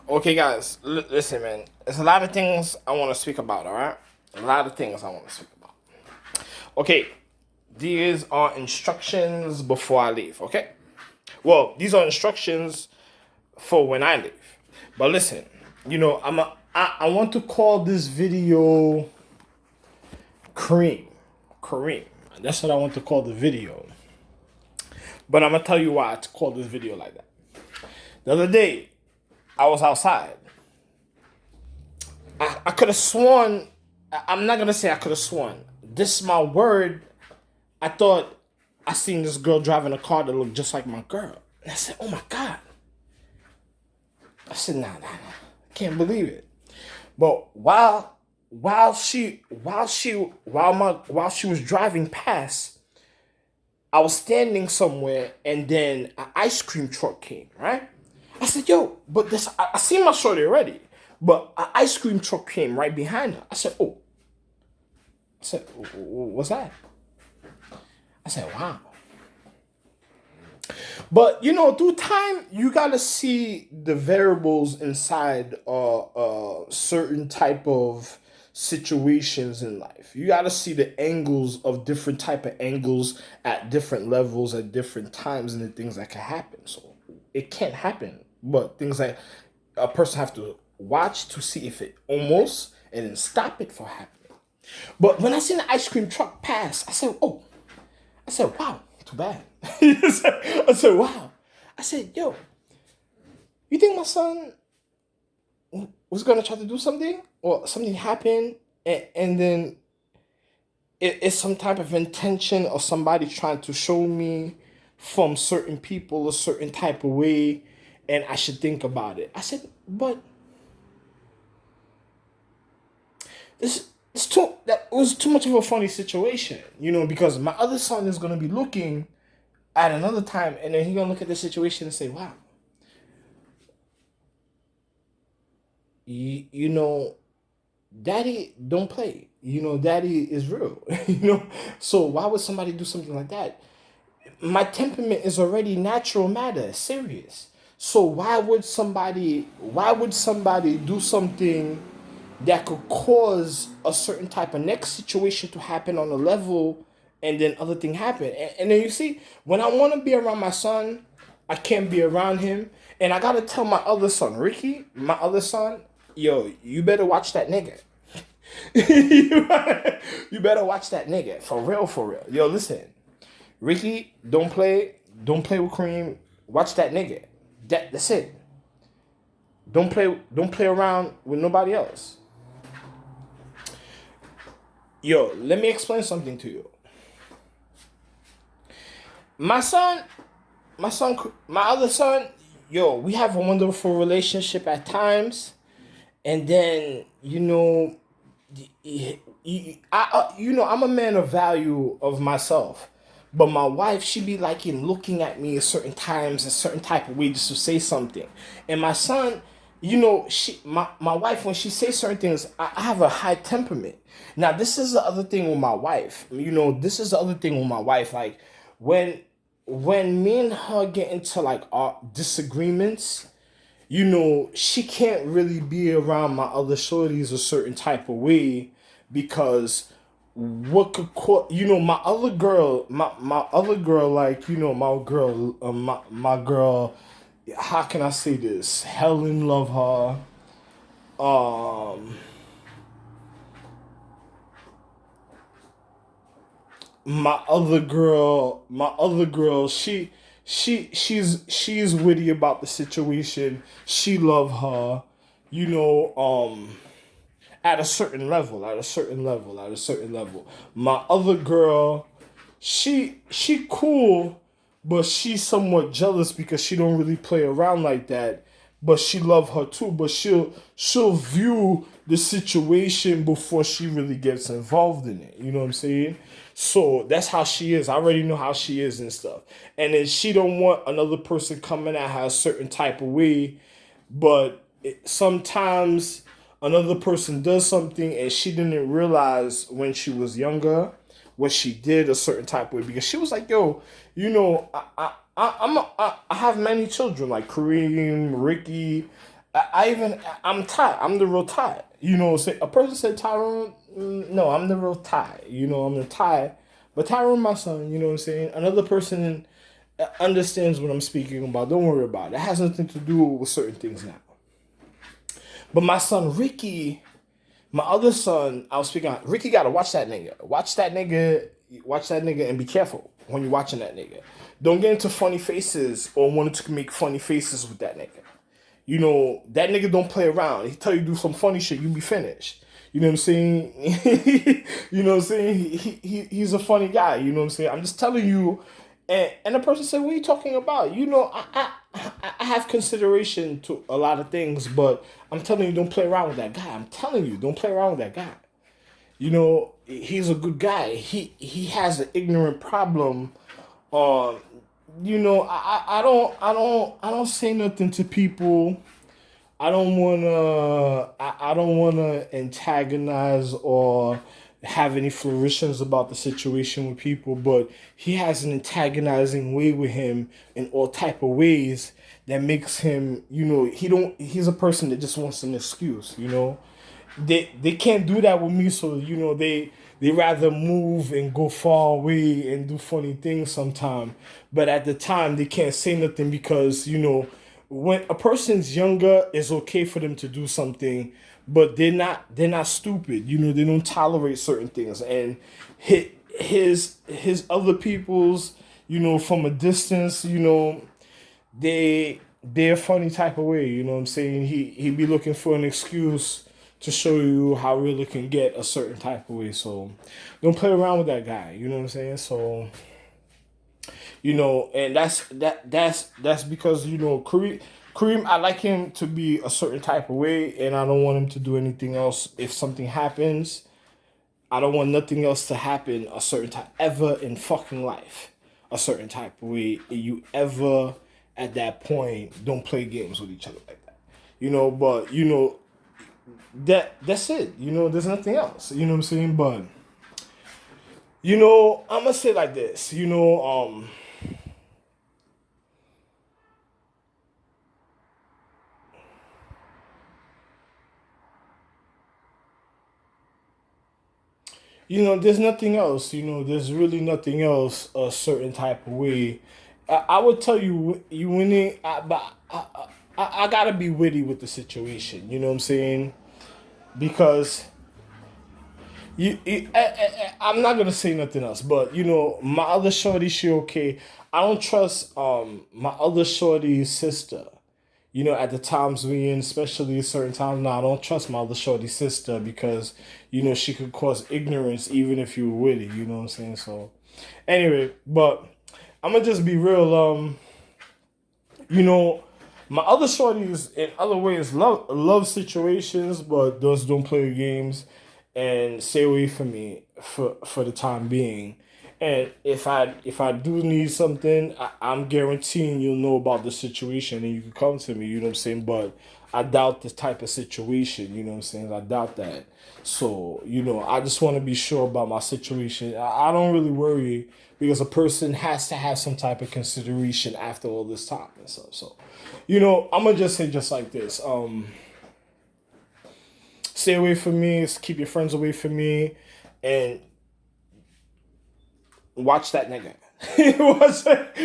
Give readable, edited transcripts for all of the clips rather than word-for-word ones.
Okay, guys, listen, man. There's a lot of things I want to speak about, all right? A lot of things I want to speak about. Okay, these are instructions before I leave, okay? Well, these are instructions for when I leave. But listen, I want to call this video cream. Cream. That's what I want to call the video. But I'm going to tell you why I call this video like that. The other day, I was outside. I could have sworn, I'm not gonna say I could have sworn. This is my word. I thought I seen this girl driving a car that looked just like my girl. And I said, oh my God. I said, nah. I can't believe it. But while she was driving past, I was standing somewhere and then an ice cream truck came, right? I said, yo, but this, I seen my shorty already, but an ice cream truck came right behind her. I said, oh. I said, what's that? I said, wow. But, through time, you got to see the variables inside certain type of situations in life. You got to see the angles of different type of angles at different levels at different times and the things that can happen. So it can't happen, but things like a person have to watch to see if it almost and then stop it from happening. But when I seen the ice cream truck pass, I said, oh. I said, wow, too bad. I said, wow. I said, yo, you think my son was going to try to do something? Or something happened and then it's some type of intention or somebody trying to show me from certain people a certain type of way and I should think about it. I said, but that was too much of a funny situation, because my other son is gonna be looking at another time, and then he's gonna look at the situation and say, "Wow, Daddy don't play. Daddy is real. So why would somebody do something like that? My temperament is already natural matter, serious. So why would somebody do something that could cause a certain type of next situation to happen on a level and then other thing happen. And then you see, when I want to be around my son, I can't be around him. And I got to tell my other son, Ricky, my other son, yo, you better watch that nigga. You better watch that nigga. For real, for real. Yo, listen. Ricky, don't play with cream. Watch that nigga. That's it. Don't play around with nobody else. Yo, let me explain something to you. My son, my other son, yo, we have a wonderful relationship at times, and then I'm a man of value of myself, but my wife, she be like in looking at me at certain times, a certain type of way just to say something, and my son, my wife, when she says certain things, I have a high temperament. Now this is the other thing with my wife. This is the other thing with my wife. Like when me and her get into like our disagreements, she can't really be around my other shorties a certain type of way because what could cause, my other girl, like, my girl, how can I say this? Helen love her. Um, my other girl, she's witty about the situation. She love her, you know, at a certain level, at a certain level. My other girl, she cool, but she's somewhat jealous because she don't really play around like that. But she love her too. But she'll view the situation before she really gets involved in it. You know what I'm saying? So that's how she is. I already know how she is and stuff. And then she don't want another person coming at her a certain type of way, but sometimes another person does something and she didn't realize when she was younger what she did a certain type of way because she was like, yo, I have many children like Kareem, Ricky. I'm Ty. I'm the real Ty. You know, say a person said Tyrone. No, I'm the real Ty. You know, I'm the Ty. But Tyrone, my son. You know what I'm saying. Another person understands what I'm speaking about. Don't worry about it. It has nothing to do with certain things now. But my son Ricky, my other son, I was speaking on. Ricky gotta watch that nigga. Watch that nigga. Watch that nigga and be careful when you're watching that nigga. Don't get into funny faces or wanting to make funny faces with that nigga. You know, that nigga don't play around. He tell you do some funny shit, you be finished. You know what I'm saying? You know what I'm saying? He's a funny guy. You know what I'm saying? I'm just telling you. And the person said, "What are you talking about?" You know, I have consideration to a lot of things, but I'm telling you, don't play around with that guy. I'm telling you, don't play around with that guy. You know, he's a good guy. He has an ignorant problem. Uh, you know, I don't say nothing to people. I don't wanna antagonize or have any flourishes about the situation with people, but he has an antagonizing way with him in all type of ways that makes him, you know, he's a person that just wants an excuse, you know. They can't do that with me, so you know they rather move and go far away and do funny things sometime. But at the time they can't say nothing because, you know, when a person's younger, it's okay for them to do something, but they're not stupid. You know, they don't tolerate certain things. And his other people's, you know, from a distance, you know, they're a funny type of way, you know what I'm saying? He be looking for an excuse to show you how real it can get a certain type of way. So don't play around with that guy, you know what I'm saying? So you know, and that's because, you know, Kareem, I like him to be a certain type of way, and I don't want him to do anything else. If something happens, I don't want nothing else to happen a certain type ever in fucking life, a certain type of way. You ever at that point don't play games with each other like that, you know. But you know that's it. You know, there's nothing else. You know what I'm saying? But you know, I'm gonna say like this. You know, there's nothing else. You know, there's really nothing else a certain type of way. I would tell you, you winning, but I gotta be witty with the situation. You know what I'm saying? Because I'm not gonna say nothing else. But you know, my other shorty, she okay. I don't trust my other shorty's sister. You know, at the times we in, especially certain times now, I don't trust my other shorty sister because, you know, she could cause ignorance even if you were witty, you know what I'm saying? So anyway, but I'm gonna just be real, you know, my other shorties in other ways love situations, but those don't play games and stay away from me for the time being. And if I do need something, I'm guaranteeing you'll know about the situation and you can come to me. You know what I'm saying? But I doubt this type of situation. You know what I'm saying? I doubt that. So you know, I just want to be sure about my situation. I don't really worry because a person has to have some type of consideration after all this time and stuff. So, you know, I'm gonna just say just like this. Stay away from me. Keep your friends away from me, and watch that nigga. Watch that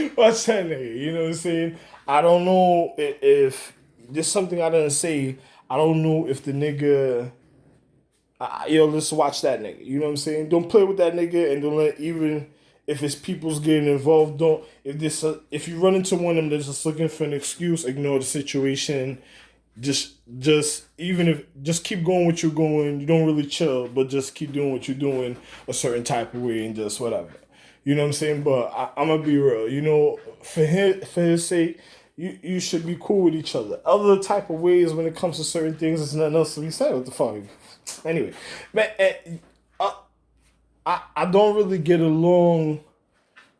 nigga. You know what I'm saying? I don't know if there's something I didn't say. I don't know if the nigga. Yo, let's watch that nigga. You know what I'm saying? Don't play with that nigga, and don't let even if it's people's getting involved. Don't if you run into one of them that's just looking for an excuse, ignore the situation. Just even if just keep going what you're going. You don't really chill, but just keep doing what you're doing a certain type of way and just whatever. You know what I'm saying? But I'm gonna be real. You know, for his sake, you should be cool with each other. Other type of ways when it comes to certain things, there's nothing else to be said. What the fuck? Anyway, man, I don't really get along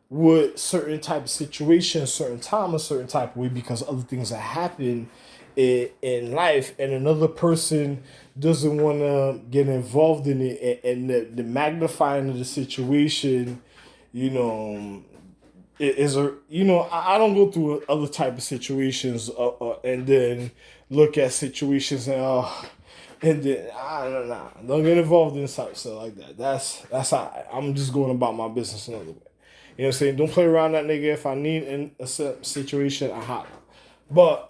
with certain type of situations, certain time, a certain type of way because other things that happen in life, and another person doesn't want to get involved in it, and the magnifying of the situation, you know, is a you know I don't go through other type of situations, and then look at situations and then I don't know. Don't get involved in something like that. That's how I'm just going about my business another way. You know what I'm saying? Don't play around that nigga. If I need in a situation, I holler. But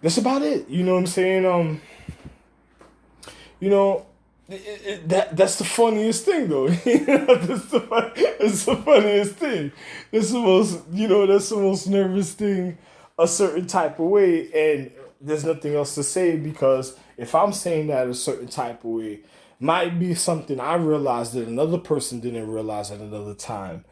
that's about it. You know what I'm saying? You know, that's the funniest thing though. It's the funniest thing. That's the most, that's the most nervous thing a certain type of way, and there's nothing else to say, because if I'm saying that a certain type of way, might be something I realized that another person didn't realize at another time.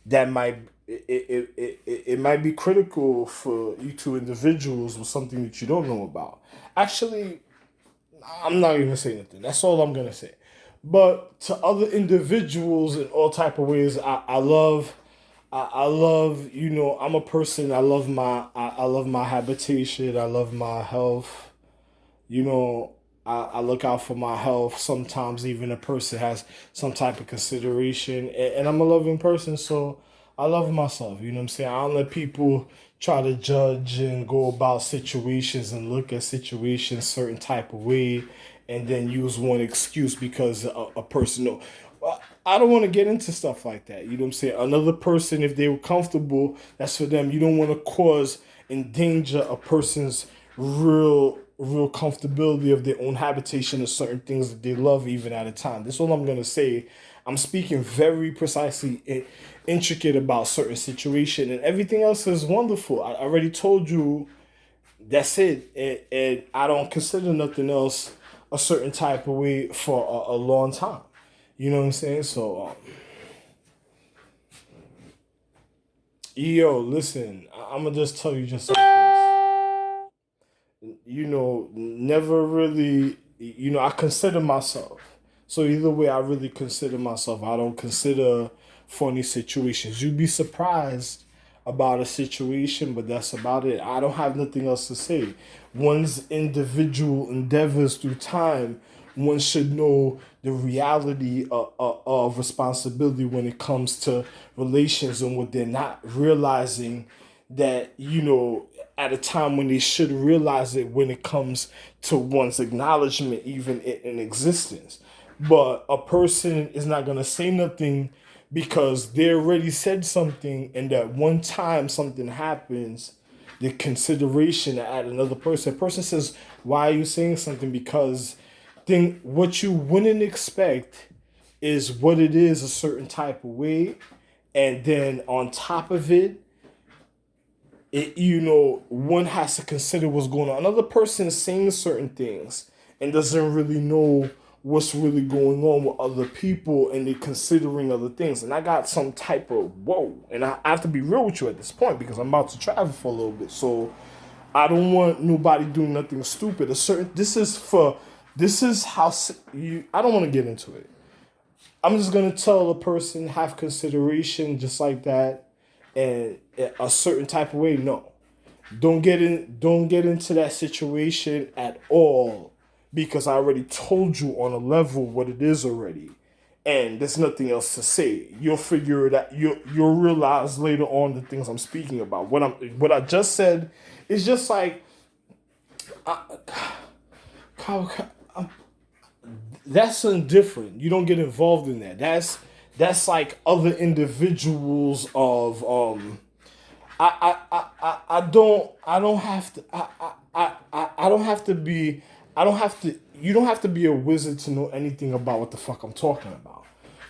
That might it might be critical for you two individuals with something that you don't know about. Actually, I'm not even gonna say anything. That's all I'm gonna say. But to other individuals in all type of ways, I love, I love. I'm a person. I love my habitation. I love my health. You know, I look out for my health. Sometimes even a person has some type of consideration, and I'm a loving person, so I love myself. You know what I'm saying? I don't let people try to judge and go about situations and look at situations certain type of way, and then use one excuse because a person. No, well, I don't want to get into stuff like that. You know what I'm saying? Another person, if they were comfortable, that's for them. You don't want to cause endanger a person's real comfortability of their own habitation of certain things that they love even at a time. That's all I'm gonna say. I'm speaking very precisely and intricate about certain situation, and everything else is wonderful. I already told you that's it, and I don't consider nothing else a certain type of way for a long time. You know what I'm saying? So, yo, listen, I'm gonna just tell you just like this. Never really, I consider myself. So either way, I really consider myself. I don't consider funny situations. You'd be surprised about a situation, but that's about it. I don't have nothing else to say. One's individual endeavors through time, one should know the reality of responsibility when it comes to relations, and what they're not realizing, that at a time when they should realize it when it comes to one's acknowledgement even in existence. But a person is not going to say nothing because they already said something, and that one time something happens, the consideration to add another person. A person says, why are you saying something? Because what you wouldn't expect is what it is a certain type of way, and then on top of it, one has to consider what's going on. Another person is saying certain things and doesn't really know what's really going on with other people, and they're considering other things. And I got some type of whoa, and I have to be real with you at this point because I'm about to travel for a little bit. So I don't want nobody doing nothing stupid. This is how you. I don't want to get into it. I'm just gonna tell the person, have consideration, just like that, and a certain type of way. No, don't get into that situation at all, because I already told you on a level what it is already, and there's nothing else to say. You'll figure it out. You'll realize later on the things I'm speaking about. What I just said is just like, that's something different. You don't get involved in that. That's like other individuals of I don't have to I don't have to be I don't have to you don't have to be a wizard to know anything about what the fuck I'm talking about.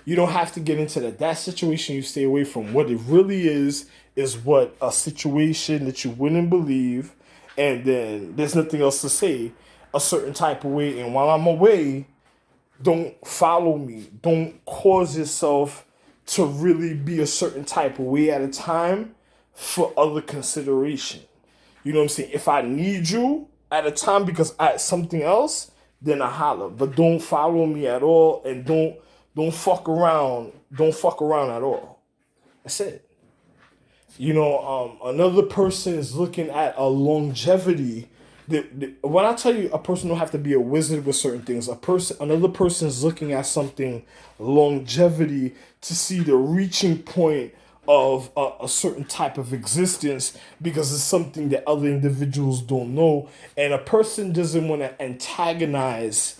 You don't have to get into that situation. You stay away from. What it really is what a situation that you wouldn't believe, and then there's nothing else to say a certain type of way. And while I'm away, don't follow me. Don't cause yourself to really be a certain type of way at a time for other consideration. You know what I'm saying? If I need you at a time because I something else, then I holler. But don't follow me at all, and don't fuck around. Don't fuck around at all. That's it. Another person is looking at a longevity. When I tell you a person don't have to be a wizard with certain things, another person is looking at something longevity to see the reaching point of a certain type of existence because it's something that other individuals don't know, and a person doesn't want to antagonize.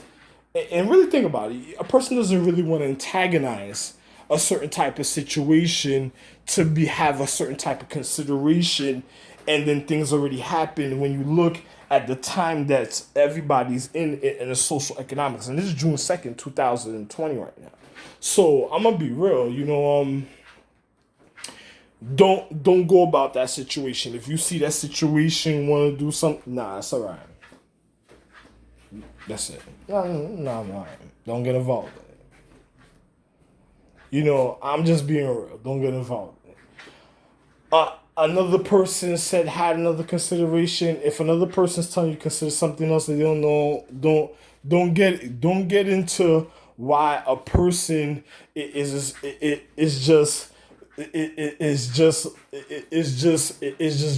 And really think about it, a person doesn't really want to antagonize a certain type of situation to be have a certain type of consideration, and then things already happen when you look at the time that everybody's in the social economics. And this is June 2nd, 2020 right now. So I'm gonna be real, don't go about that situation. If you see that situation, want to do something, nah, it's all right. That's it. No. Don't get involved in it. I'm just being real. Don't get involved in it. Another person said had another consideration. If another person's telling you to consider something else that they don't know, don't get into why a person is just it's just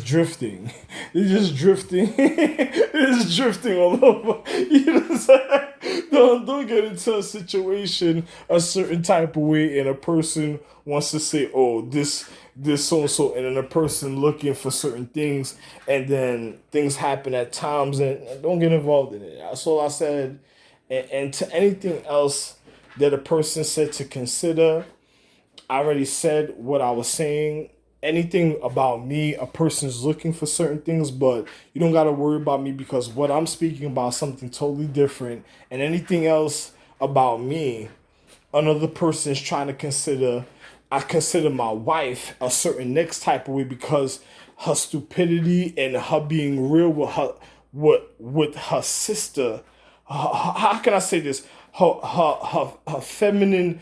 drifting. It's just drifting. It's drifting all over. You know what I'm saying? Don't get into a situation a certain type of way, and a person wants to say, "Oh, this so and so," and then a person looking for certain things, and then things happen at times, and don't get involved in it. That's all I said. And to anything else that a person said to consider, I already said what I was saying. Anything about me, a person's looking for certain things, but you don't gotta worry about me because what I'm speaking about is something totally different. And anything else about me, another person is trying to consider. I consider my wife a certain next type of way because her stupidity and her being real with her sister. How can I say this? Her feminine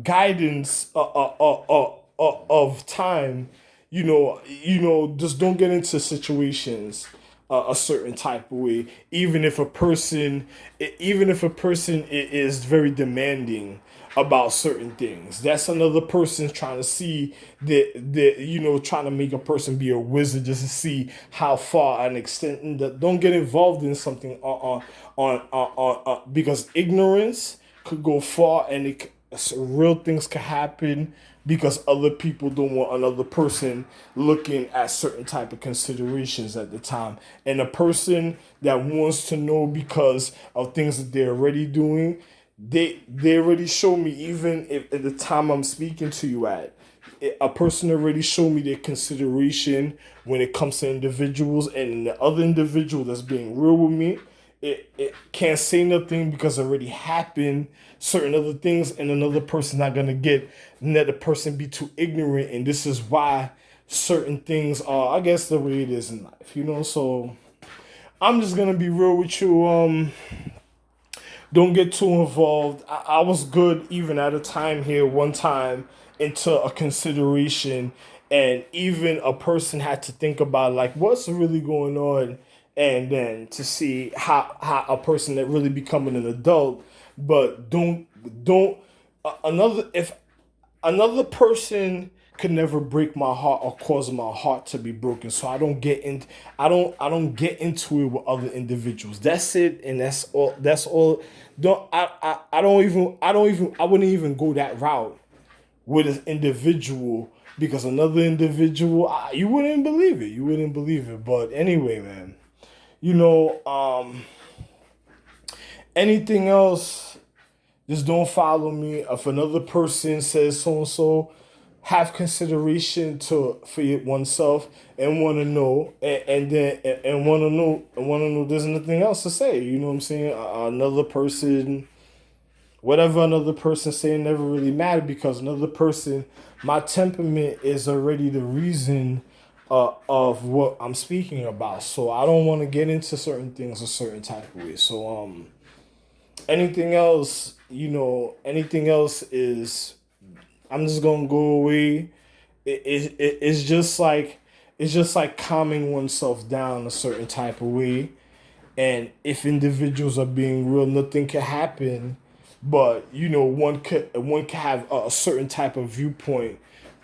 guidance of time. Just don't get into situations a certain type of way. Even if a person is very demanding about certain things, that's another person trying to see that trying to make a person be a wizard just to see how far an extent. And that don't get involved in something because ignorance could go far, and real things can happen because other people don't want another person looking at certain type of considerations at the time. And a person that wants to know because of things that they're already doing, they already show me, even if at the time I'm speaking to you at, a person already showed me their consideration when it comes to individuals, and the other individual that's being real with me, it can't say nothing because it already happened certain other things, and another person not gonna let the person be too ignorant. And this is why certain things are, I guess, the way it is in life. So I'm just gonna be real with you. Don't get too involved. I was good even at a time here one time into a consideration, and even a person had to think about like what's really going on, and then to see how a person that really becoming an adult. But don't another if another person could never break my heart or cause my heart to be broken. So I don't get into it with other individuals. That's it, and that's all. I wouldn't even go that route with an individual, because another individual, you wouldn't believe it. You wouldn't believe it. But anyway, man, you know, anything else, just don't follow me. If another person says so and so, have consideration for oneself, and want to know, and want to know. There's nothing else to say. You know what I'm saying? Another person, whatever another person saying never really mattered, because another person, my temperament is already the reason of what I'm speaking about. So I don't want to get into certain things a certain type of way. So anything else is, I'm just gonna go away. It's just like calming oneself down a certain type of way. And if individuals are being real, nothing can happen. But one can have a certain type of viewpoint,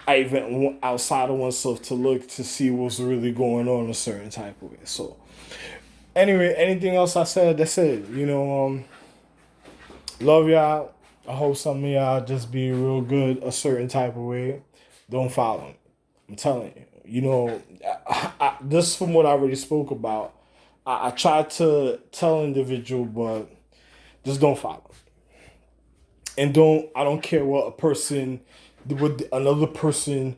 even outside of oneself, to look to see what's really going on a certain type of way. So anyway, anything else I said, that's it. Love y'all. I hope some of y'all just be real good a certain type of way. don't follow me. I'm telling you. You know, just from what I already spoke about, I try to tell individual, but just don't follow. And I don't care what a person, what another person,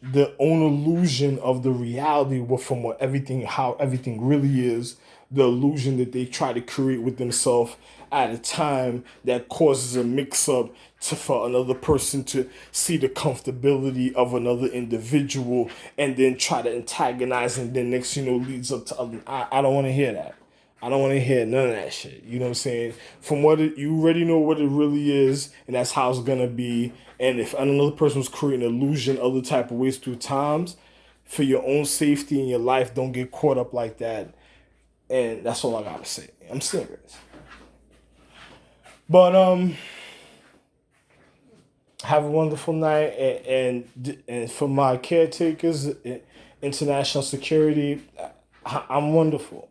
the own illusion of the reality, from what everything, how everything really is, the illusion that they try to create with themselves at a time that causes a mix up for another person to see the comfortability of another individual and then try to antagonize, and then next leads up to other. I don't want to hear that. I don't want to hear none of that shit. You know what I'm saying? From you already know what it really is, and that's how it's gonna be. And if another person was creating an illusion other type of ways through times, for your own safety in your life, don't get caught up like that. And that's all I gotta say. I'm serious. But have a wonderful night, and for my caretakers, international security, I'm wonderful.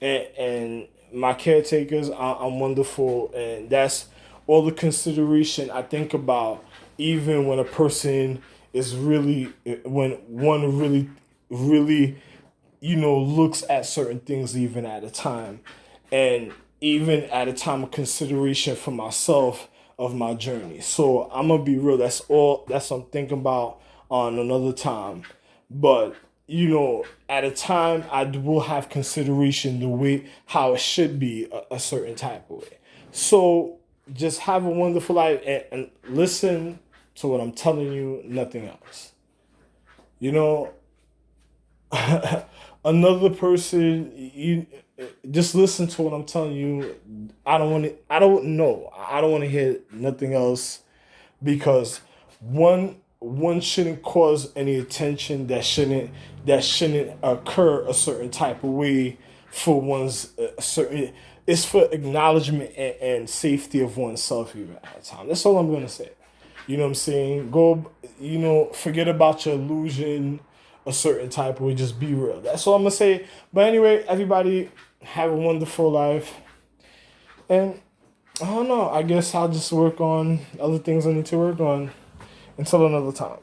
And my caretakers, I'm wonderful, and that's all the consideration I think about. Even when a person is really, when one really, looks at certain things even at a time, and even at a time of consideration for myself of my journey. So I'm gonna be real. That's all. That's what I'm thinking about on another time, but at a time, I will have consideration the way how it should be a certain type of way. So just have a wonderful life, and listen to what I'm telling you, nothing else. You know, another person, you just listen to what I'm telling you. I don't want to. I don't know. I don't want to hear nothing else, because one shouldn't cause any attention that shouldn't occur a certain type of way for one's certain. It's for acknowledgement and safety of oneself even at a time. That's all I'm gonna say. You know what I'm saying? Go. Forget about your illusion a certain type of way. Just be real. That's all I'm gonna say. But anyway, everybody have a wonderful life. And I don't know. I guess I'll just work on other things I need to work on until another time.